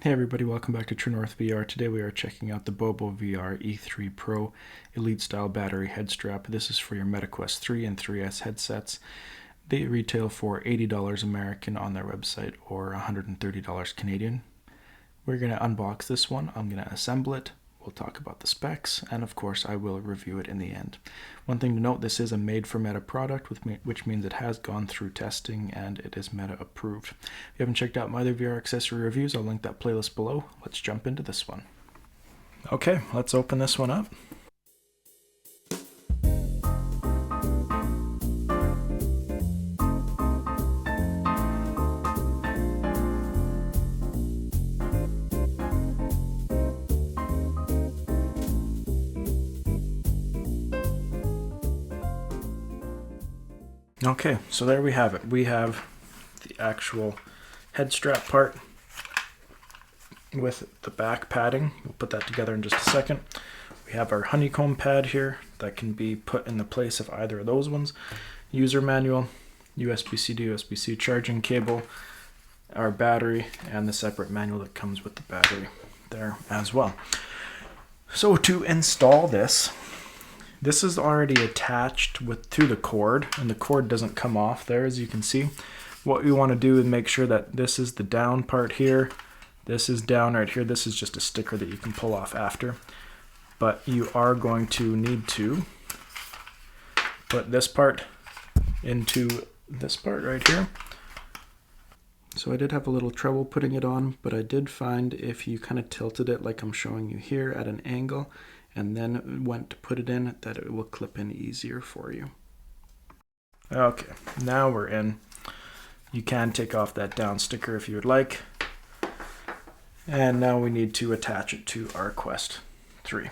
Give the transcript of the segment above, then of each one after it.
Hey everybody, welcome back to True North VR. Today we are checking out the Bobovr E3 Pro Elite Style Battery Head Strap. This is for your MetaQuest 3 and 3S headsets. They retail for $80 American on their website or $130 Canadian. We're going to unbox this one. I'm going to assemble it. We'll talk about the specs, and of course I will review it in the end. One thing to note, this is a made for Meta product, which means it has gone through testing and it is Meta approved. If you haven't checked out my other VR accessory reviews, I'll link that playlist below. Let's jump into this one. Okay, let's open this one up. Okay, so there we have it. We have the actual head strap part with the back padding. We'll put that together in just a second. We have our honeycomb pad here that can be put in the place of either of those ones. User manual, USB-C to USB-C charging cable, our battery, and the separate manual that comes with the battery there as well. So to install this is already attached to the cord, and the cord doesn't come off there, as you can see. What we want to do is make sure that this is the down part here, this is down right here. This is just a sticker that you can pull off after, but you are going to need to put this part into this part right here. So I did have a little trouble putting it on, but I did find if you kind of tilted it like I'm showing you here at an angle and then went to put it in, that it will clip in easier for you. Okay, now we're in. You can take off that down sticker if you would like. And now we need to attach it to our Quest 3.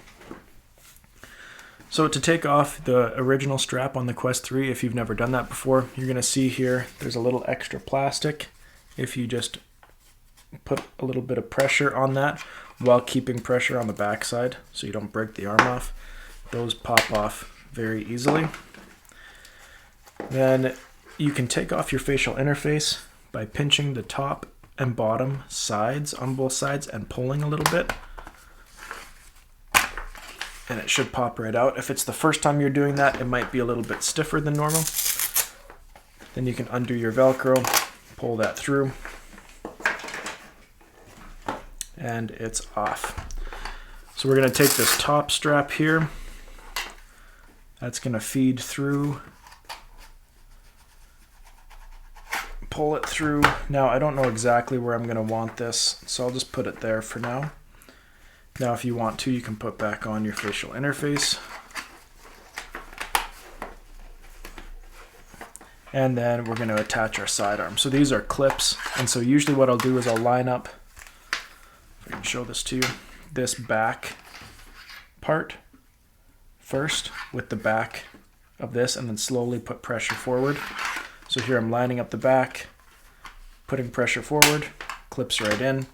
So to take off the original strap on the Quest 3, if you've never done that before, you're gonna see here, there's a little extra plastic. If you just put a little bit of pressure on that while keeping pressure on the back side so you don't break the arm off, those pop off very easily. Then you can take off your facial interface by pinching the top and bottom sides on both sides and pulling a little bit, and it should pop right out. If it's the first time you're doing that, it might be a little bit stiffer than normal. Then you can undo your Velcro, pull that through, and it's off. So we're going to take this top strap here. That's going to feed through. Pull it through. Now I don't know exactly where I'm going to want this, so I'll just put it there for now. Now if you want to, you can put back on your facial interface. And then we're going to attach our sidearm. So these are clips, and so usually what I'll do is I'll line up, if I can show this to you, this back part first with the back of this, and then slowly put pressure forward. So here I'm lining up the back, putting pressure forward, clips right in.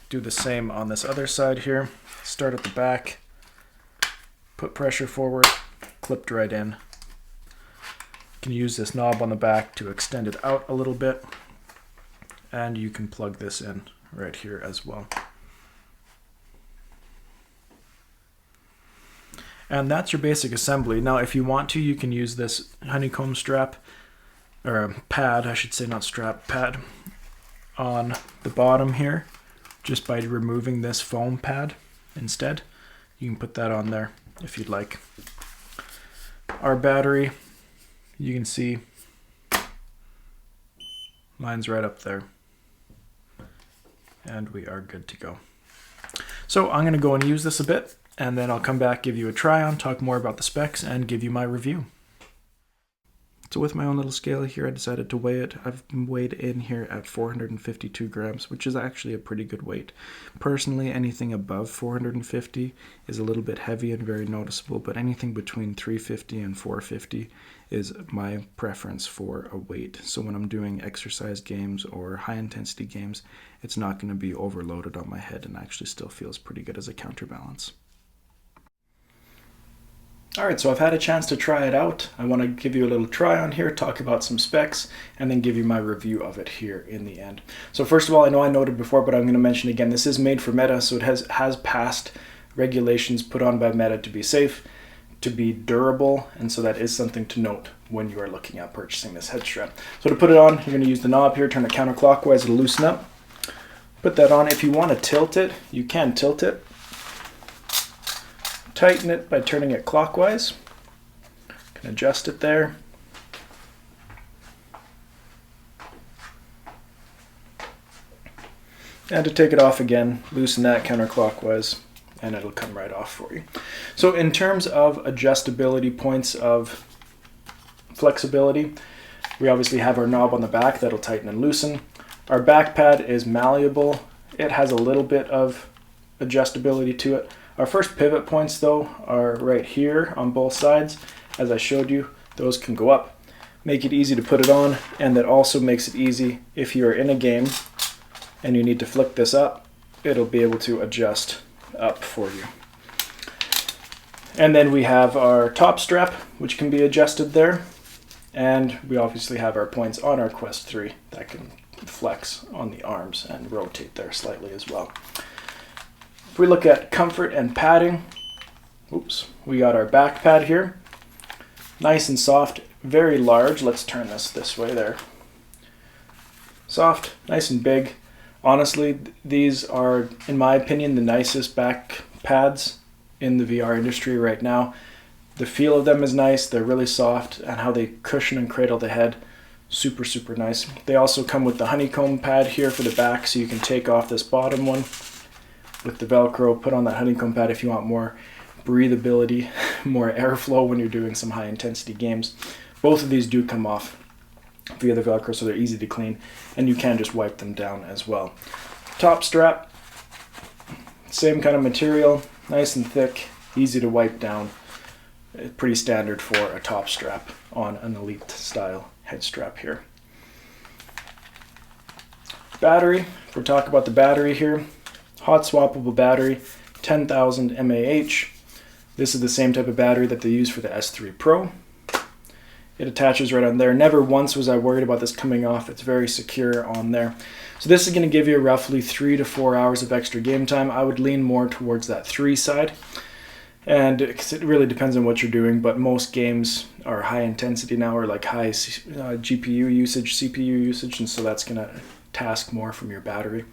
Do the same on this other side here. Start at the back, put pressure forward, clipped right in. You can use this knob on the back to extend it out a little bit, and you can plug this in right here as well. And that's your basic assembly. Now if you want to, you can use this honeycomb strap, or a pad, I should say, not strap, pad, on the bottom here, just by removing this foam pad instead. You can put that on there if you'd like. Our battery, you can see, mine's right up there. And we are good to go. So I'm going to go and use this a bit, and then I'll come back, give you a try on, talk more about the specs, and give you my review. So with my own little scale here, I decided to weigh it. I've weighed in here at 452 grams, which is actually a pretty good weight. Personally, anything above 450 is a little bit heavy and very noticeable, but anything between 350 and 450 is my preference for a weight. So when I'm doing exercise games or high intensity games, it's not going to be overloaded on my head and actually still feels pretty good as a counterbalance. Alright, so I've had a chance to try it out. I want to give you a little try on here, talk about some specs, and then give you my review of it here in the end. So first of all, I know I noted before, but I'm going to mention again, this is made for Meta, so it has passed regulations put on by Meta to be safe, to be durable, and so that is something to note when you are looking at purchasing this head strap. So to put it on, you're going to use the knob here, turn it counterclockwise to loosen up. Put that on. If you want to tilt it, you can tilt it. Tighten it by turning it clockwise. You can adjust it there. And to take it off again, loosen that counterclockwise, and it'll come right off for you. So in terms of adjustability, points of flexibility, we obviously have our knob on the back that'll tighten and loosen. Our back pad is malleable. It has a little bit of adjustability to it. Our first pivot points though are right here on both sides. As I showed you, those can go up, make it easy to put it on, and that also makes it easy if you're in a game and you need to flick this up, it'll be able to adjust up for you. And then we have our top strap, which can be adjusted there. And we obviously have our points on our Quest 3 that can flex on the arms and rotate there slightly as well. If we look at comfort and padding, we got our back pad here. Nice and soft, very large. Let's turn this way there. Soft, nice and big. Honestly, these are, in my opinion, the nicest back pads in the VR industry right now. The feel of them is nice, they're really soft, and how they cushion and cradle the head, super, super nice. They also come with the honeycomb pad here for the back, so you can take off this bottom one with the Velcro, put on that honeycomb pad if you want more breathability, more airflow when you're doing some high intensity games. Both of these do come off via the Velcro, so they're easy to clean, and you can just wipe them down as well. Top strap, same kind of material, nice and thick, easy to wipe down. Pretty standard for a top strap on an Elite style head strap here. Battery, if we're talking about the battery here, hot swappable battery, 10,000 mAh. This is the same type of battery that they use for the S3 Pro. It attaches right on there. Never once was I worried about this coming off. It's very secure on there. So this is going to give you roughly 3 to 4 hours of extra game time. I would lean more towards that 3 side. And it really depends on what you're doing, but most games are high intensity now, or like high GPU usage, CPU usage, and so that's going to task more from your battery.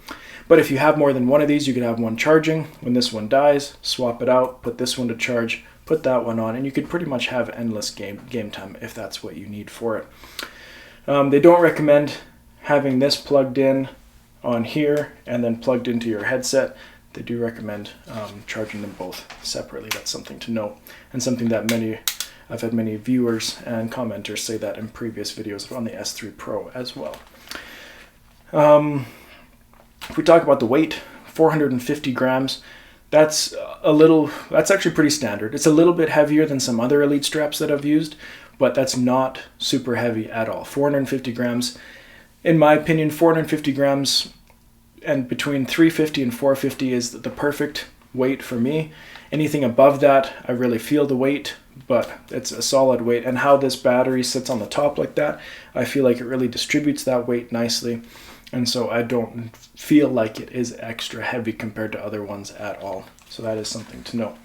But if you have more than one of these, you could have one charging. When this one dies, swap it out, put this one to charge, put that one on, and you could pretty much have endless game time if that's what you need for it. They don't recommend having this plugged in on here and then plugged into your headset. They do recommend charging them both separately. That's something to note, and something that I've had many viewers and commenters say that in previous videos on the S3 Pro as well. If we talk about the weight, 450 grams, that's actually pretty standard. It's a little bit heavier than some other Elite straps that I've used, but that's not super heavy at all. 450 grams, in my opinion, 450 grams and between 350 and 450 is the perfect weight for me. Anything above that, I really feel the weight, but it's a solid weight. And how this battery sits on the top like that, I feel like it really distributes that weight nicely. And so I don't feel like it is extra heavy compared to other ones at all. So that is something to know.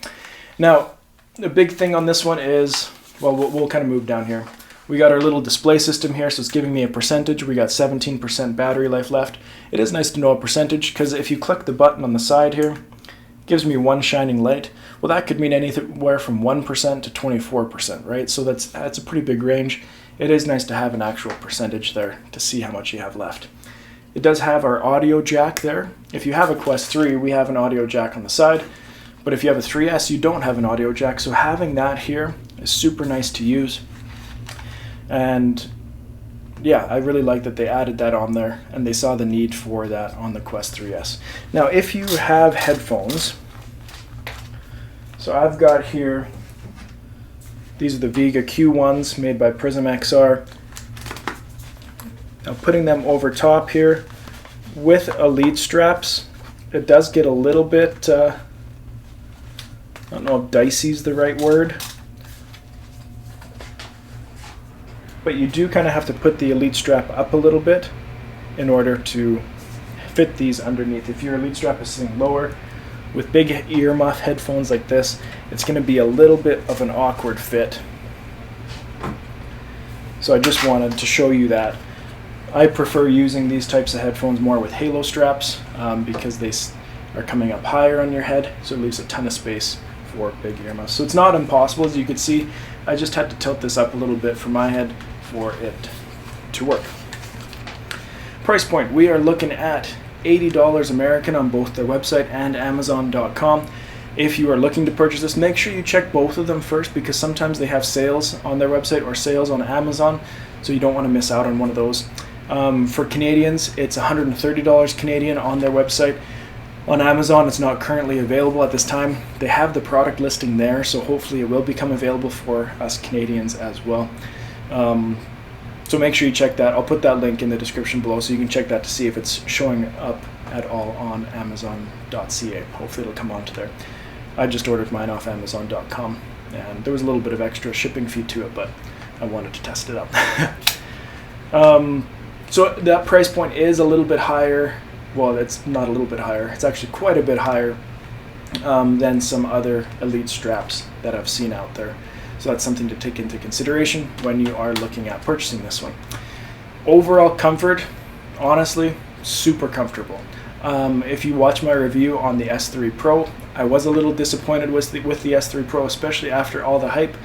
Now, the big thing on this one is, well, we'll kind of move down here. We got our little display system here, so it's giving me a percentage. We got 17% battery life left. It is nice to know a percentage, because if you click the button on the side here, it gives me one shining light. Well, that could mean anywhere from 1% to 24%, right? So that's a pretty big range. It is nice to have an actual percentage there to see how much you have left. It does have our audio jack there. If you have a Quest 3, we have an audio jack on the side, but if you have a 3S, you don't have an audio jack, so having that here is super nice to use. And yeah, I really like that they added that on there, and they saw the need for that on the Quest 3S. Now, if you have headphones, so I've got here, these are the Vega Q1s made by Prism XR. Now, putting them over top here with Elite straps, it does get a little bit, I don't know if dicey is the right word, but you do kind of have to put the Elite strap up a little bit in order to fit these underneath. If your Elite strap is sitting lower with big earmuff headphones like this, it's going to be a little bit of an awkward fit. So I just wanted to show you that. I prefer using these types of headphones more with halo straps because they are coming up higher on your head, so it leaves a ton of space for big earmuffs. So it's not impossible, as you can see. I just had to tilt this up a little bit for my head for it to work. Price point, we are looking at $80 American on both their website and Amazon.com. If you are looking to purchase this, make sure you check both of them first, because sometimes they have sales on their website or sales on Amazon, so you don't want to miss out on one of those. For Canadians, it's $130 Canadian on their website. On Amazon, it's not currently available at this time. They have the product listing there, so hopefully it will become available for us Canadians as well. So make sure you check that. I'll put that link in the description below so you can check that to see if it's showing up at all on Amazon.ca. Hopefully it'll come onto there. I just ordered mine off Amazon.com, and there was a little bit of extra shipping fee to it, but I wanted to test it out. So that price point is a little bit higher. Well, it's not a little bit higher. It's actually quite a bit higher than some other Elite straps that I've seen out there. So that's something to take into consideration when you are looking at purchasing this one. Overall comfort, honestly, super comfortable. If you watch my review on the S3 Pro, I was a little disappointed with the S3 Pro, especially after all the hype,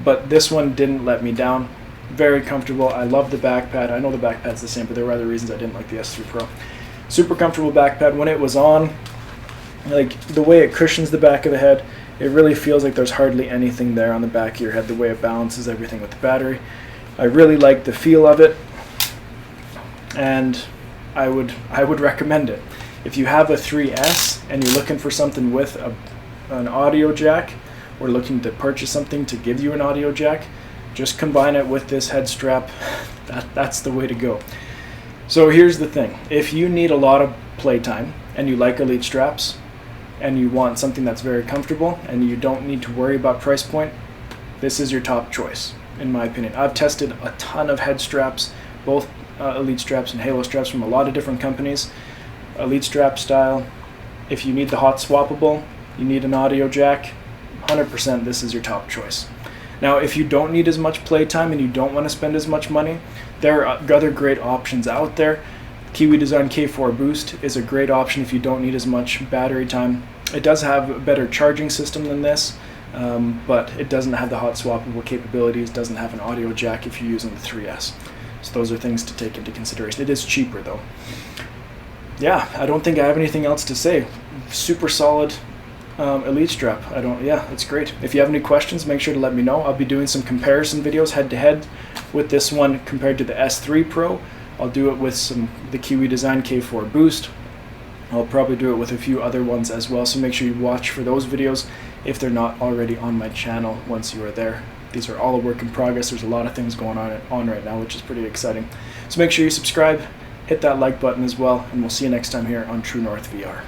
but this one didn't let me down. Very comfortable. I love the back pad. I know the back pad's the same, but there were other reasons I didn't like the S3 Pro. Super comfortable back pad. When it was on, like the way it cushions the back of the head, it really feels like there's hardly anything there on the back of your head, the way it balances everything with the battery. I really like the feel of it, and I would recommend it. If you have a 3S and you're looking for something with an audio jack, or looking to purchase something to give you an audio jack, just combine it with this head strap. That's the way to go. So here's the thing. If you need a lot of playtime and you like Elite straps and you want something that's very comfortable and you don't need to worry about price point, this is your top choice, in my opinion. I've tested a ton of head straps, both Elite straps and Halo straps from a lot of different companies. Elite strap style, if you need the hot swappable, you need an audio jack, 100% this is your top choice. Now, if you don't need as much playtime and you don't want to spend as much money, there are other great options out there. Kiwi Design K4 Boost is a great option if you don't need as much battery time. It does have a better charging system than this, but it doesn't have the hot swappable capabilities, doesn't have an audio jack if you're using the 3S. So those are things to take into consideration. It is cheaper though. Yeah, I don't think I have anything else to say. Super solid Elite strap. It's great. If you have any questions, make sure to let me know. I'll be doing some comparison videos head to head with this one compared to the S3 Pro. I'll do it with the Kiwi Design K4 Boost. I'll probably do it with a few other ones as well, so make sure you watch for those videos if they're not already on my channel once you are there. These are all a work in progress. There's a lot of things going on right now, which is pretty exciting. So make sure you subscribe, hit that like button as well, and we'll see you next time here on True North VR.